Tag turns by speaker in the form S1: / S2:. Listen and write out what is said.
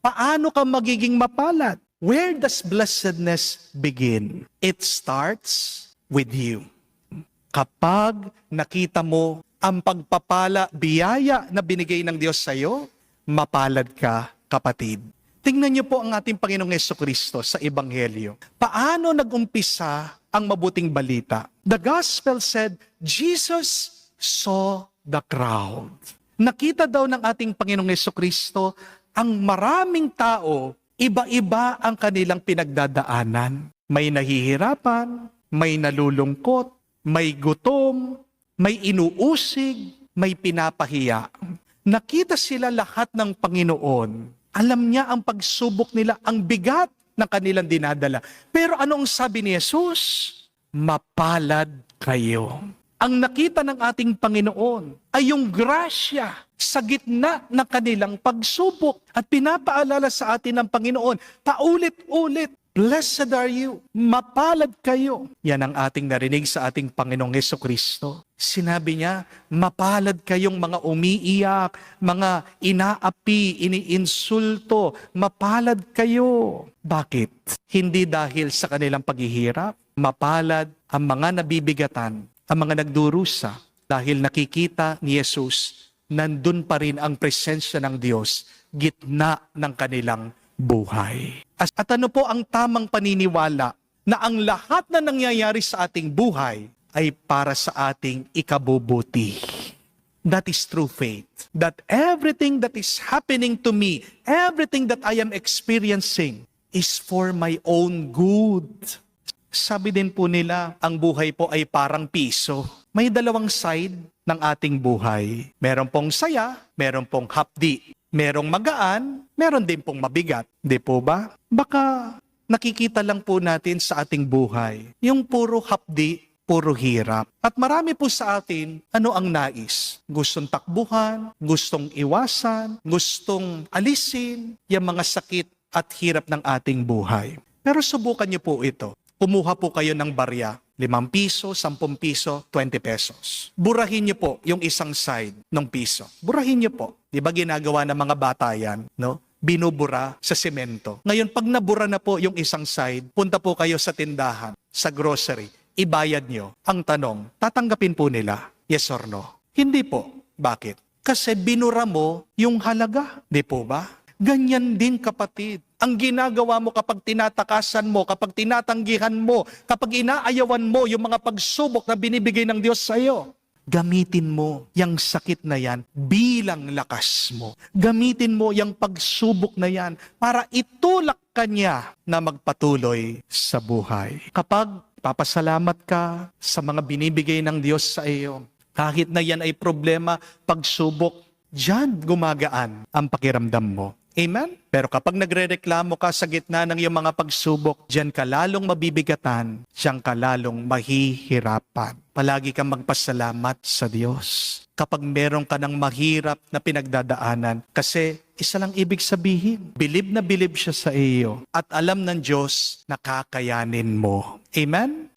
S1: Paano ka magiging mapalad? Where does blessedness begin? It starts with you. Kapag nakita mo ang pagpapala, biyaya na binigay ng Diyos sa iyo, mapalad ka, kapatid. Tingnan niyo po ang ating Panginoong Jesucristo sa Ebanghelyo. Paano nag-umpisa ang mabuting balita? The Gospel said, Jesus saw the crowd. Nakita daw ng ating Panginoong Jesucristo ang maraming tao, iba-iba ang kanilang pinagdadaanan. May nahihirapan, may nalulungkot, may gutom, may inuusig, may pinapahiya. Nakita sila lahat ng Panginoon. Alam niya ang pagsubok nila, ang bigat ng kanilang dinadala. Pero anong sabi ni Jesus? Mapalad kayo. Ang nakita ng ating Panginoon ay yung grasya sa gitna ng kanilang pagsubok. At pinapaalala sa atin ng Panginoon, paulit-ulit, blessed are you, mapalad kayo. Yan ang ating narinig sa ating Panginoong Jesucristo. Sinabi niya, mapalad kayong mga umiiyak, mga inaapi, iniinsulto, mapalad kayo. Bakit? Hindi dahil sa kanilang paghihirap, mapalad ang mga nabibigatan, ang mga nagdurusa, dahil nakikita ni Jesus, nandun pa rin ang presensya ng Diyos, gitna ng kanilang buhay. At ano po ang tamang paniniwala na ang lahat na nangyayari sa ating buhay ay para sa ating ikabubuti. That is true faith. That everything that is happening to me, everything that I am experiencing is for my own good. Sabi din po nila, ang buhay po ay parang piso. May dalawang side ng ating buhay. Meron pong saya, meron pong hapdi. Merong magaan, meron din pong mabigat. Di po ba? Baka nakikita lang po natin sa ating buhay yung puro hapdi, puro hirap. At marami po sa atin, ano ang nais? Gustong takbuhan, gustong iwasan, gustong alisin yung mga sakit at hirap ng ating buhay. Pero subukan niyo po ito. Kumuha po kayo ng barya, 5 piso, 10 piso, 20 pesos. Burahin niyo po yung isang side ng piso. Burahin niyo po. Di ba ginagawa ng mga bata yan, no? Binubura sa semento. Ngayon, pag nabura na po yung isang side, punta po kayo sa tindahan, sa grocery, ibayad niyo. Ang tanong, tatanggapin po nila, yes or no? Hindi po. Bakit? Kasi binura mo yung halaga. Di po ba? Ganyan din, kapatid. Ang ginagawa mo kapag tinatakasan mo, kapag tinatanggihan mo, kapag inaayawan mo yung mga pagsubok na binibigay ng Diyos sa iyo, gamitin mo yung sakit na yan bilang lakas mo. Gamitin mo yung pagsubok na yan para itulak ka niya na magpatuloy sa buhay. Kapag papasalamat ka sa mga binibigay ng Diyos sa iyo, kahit na yan ay problema, pagsubok, diyan gumagaan ang pakiramdam mo. Amen? Pero kapag nagrereklamo ka sa gitna ng iyong mga pagsubok, diyan ka lalong mabibigatan, diyan ka lalong mahihirapan. Palagi kang magpasalamat sa Diyos. Kapag meron ka ng mahirap na pinagdadaanan, kasi isa lang ibig sabihin, bilib na bilib siya sa iyo at alam ng Diyos na kakayanin mo. Amen?